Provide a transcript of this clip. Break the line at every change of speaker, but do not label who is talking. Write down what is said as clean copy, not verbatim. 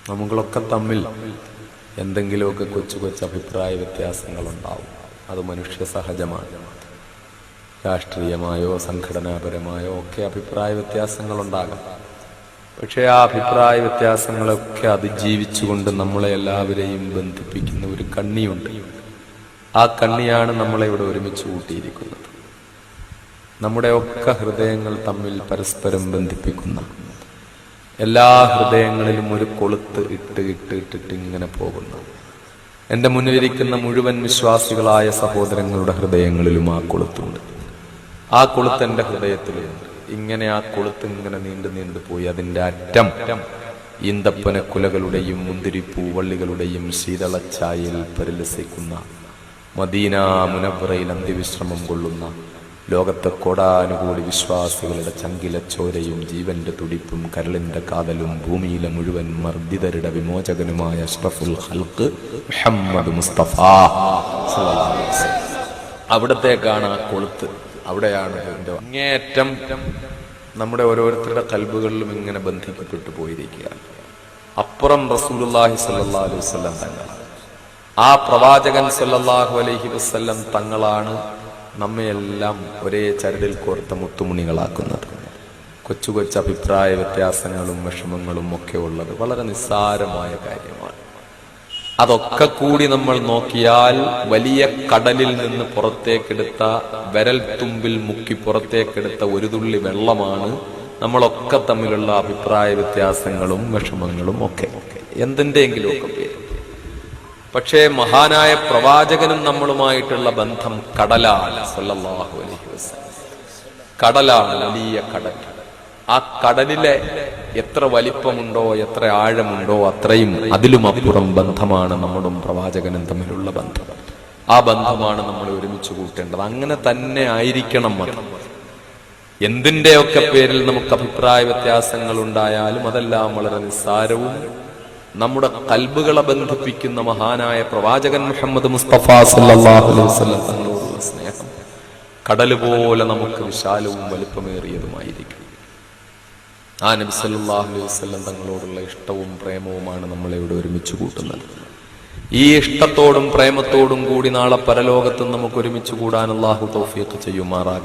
നമ്മളൊക്കെ തമ്മിൽ എന്തെങ്കിലുമൊക്കെ കൊച്ചു കൊച്ചു അഭിപ്രായ വ്യത്യാസങ്ങളുണ്ടാവും. അത് മനുഷ്യ സഹജമാണ്. രാഷ്ട്രീയമായോ സംഘടനാപരമായോ ഒക്കെ അഭിപ്രായ വ്യത്യാസങ്ങളുണ്ടാകാം. പക്ഷെ ആ അഭിപ്രായ വ്യത്യാസങ്ങളൊക്കെ അതിജീവിച്ചുകൊണ്ട് നമ്മളെ എല്ലാവരെയും ബന്ധിപ്പിക്കുന്ന ഒരു കണ്ണിയുണ്ട്. ആ കണ്ണിയാണ് നമ്മളെ ഇവിടെ ഒരുമിച്ച് കൂട്ടിയിരിക്കുന്നത്. നമ്മുടെ ഒക്കെ ഹൃദയങ്ങൾ തമ്മിൽ പരസ്പരം ബന്ധിപ്പിക്കുന്ന, എല്ലാ ഹൃദയങ്ങളിലും ഒരു കൊളുത്ത് ഇട്ടിട്ട് ഇങ്ങനെ പോകുന്നു. എന്റെ മുന്നിലിരിക്കുന്ന മുഴുവൻ വിശ്വാസികളായ സഹോദരങ്ങളുടെ ഹൃദയങ്ങളിലും ആ കൊളുത്തുണ്ട്. ആ കൊളുത്ത് എന്റെ ഹൃദയത്തിലുണ്ട്. ഇങ്ങനെ ആ കൊളുത്ത് ഇങ്ങനെ നീണ്ടു പോയി അതിന്റെ അറ്റം ഈന്തപ്പന കുലകളുടെയും മുന്തിരിപ്പൂവള്ളികളുടെയും ശീതളച്ചായയിൽ പരിലസിക്കുന്ന, മദീന മുനവ്വറയിൽ അന്ത്യവിശ്രമം കൊള്ളുന്ന ലോകത്തെ കോടാനുകൂടി വിശ്വാസികളുടെ ചങ്കില ചോരയും ജീവന്റെ തുടിപ്പും കരളിന്റെ കാതലും ഭൂമിയിലെ മുഴുവൻ മർദ്ദിതരുടെ വിമോചകനുമായ അഷ്റഫുൽ ഖൽഖ് മുഹമ്മദ് മുസ്തഫ സല്ലല്ലാഹു അലൈഹി വസല്ലം. അവിടത്തേക്കാണ് ആ കൊളുത്ത്. അവിടെയാണ് അങ്ങേയറ്റം നമ്മുടെ ഓരോരുത്തരുടെ കൽബുകളിലും ഇങ്ങനെ ബന്ധിക്കപ്പെട്ടു പോയിരിക്കുകയാണ്. അപ്പുറം റസൂലുള്ളാഹി സ്വല്ലല്ലാഹു അലൈഹി വസല്ലം തങ്ങളാണ്. ആ പ്രവാചകൻ സ്വല്ലല്ലാഹു അലൈഹി വസല്ലം തങ്ങളാണ് നമ്മയെല്ലാം ഒരേ ചരടിൽ കോർത്ത മുത്തുമണികളാക്കുന്നത്. കൊച്ചു കൊച്ചു അഭിപ്രായ വ്യത്യാസങ്ങളും വിഷമങ്ങളും ഒക്കെ ഉള്ളത് വളരെ നിസ്സാരമായ കാര്യമാണ്. അതൊക്കെ കൂടി നമ്മൾ നോക്കിയാൽ വലിയ കടലിൽ നിന്ന് പുറത്തേക്കെടുത്ത, വിരൽ തുമ്പിൽ മുക്കി പുറത്തേക്കെടുത്ത ഒരു തുള്ളി വെള്ളമാണ് നമ്മളൊക്കെ തമ്മിലുള്ള അഭിപ്രായ വ്യത്യാസങ്ങളും വിഷമങ്ങളും ഒക്കെ എന്തിന്റെയെങ്കിലും ഒക്കെ പേര്. പക്ഷേ മഹാനായ പ്രവാചകനും നമ്മളുമായിട്ടുള്ള ബന്ധം കടലാണ്. സല്ലല്ലാഹു അലൈഹി വസല്ലം കടലാണ്, വലിയ കടൽ. ആ കടലിലെ എത്ര വലിപ്പമുണ്ടോ, എത്ര ആഴമുണ്ടോ, അത്രയും അതിലും അപ്പുറം ബന്ധമാണ് നമ്മുടെ പ്രവാചകനും തമ്മിലുള്ള ബന്ധം. ആ ബന്ധമാണ് നമ്മൾ ഒരുമിച്ച് കൂട്ടേണ്ടത്. അങ്ങനെ തന്നെ ആയിരിക്കണം. അത് എന്തിന്റെയൊക്കെ പേരിൽ നമുക്ക് അഭിപ്രായ വ്യത്യാസങ്ങൾ ഉണ്ടായാലും അതെല്ലാം വളരെ നിസ്സാരവും നമ്മുടെ കൽബുകളെ ബന്ധിപ്പിക്കുന്ന മഹാനായ പ്രവാചകൻ മുഹമ്മദ് മുസ്തഫ സല്ലല്ലാഹു അലൈഹി വസല്ലം തങ്ങളോടുള്ള സ്നേഹം കടൽ പോലെ നമുക്ക് വിശാലവും വലുപ്പമേറിയതുമായിരിക്കും. ആ നബി സല്ലല്ലാഹു അലൈഹി വസല്ലം തങ്ങളോടുള്ള ഇഷ്ടവും പ്രേമവുമാണ് നമ്മളെ ഇവിടെ ഒരുമിച്ച് കൂട്ടുന്നത്. ഈ ഇഷ്ടത്തോടും പ്രേമത്തോടും കൂടി നാളെ പരലോകത്തും നമുക്ക് ഒരുമിച്ച് കൂടാൻ അല്ലാഹു തൗഫീഖ് ചെയ്യുമാറാകട്ടെ.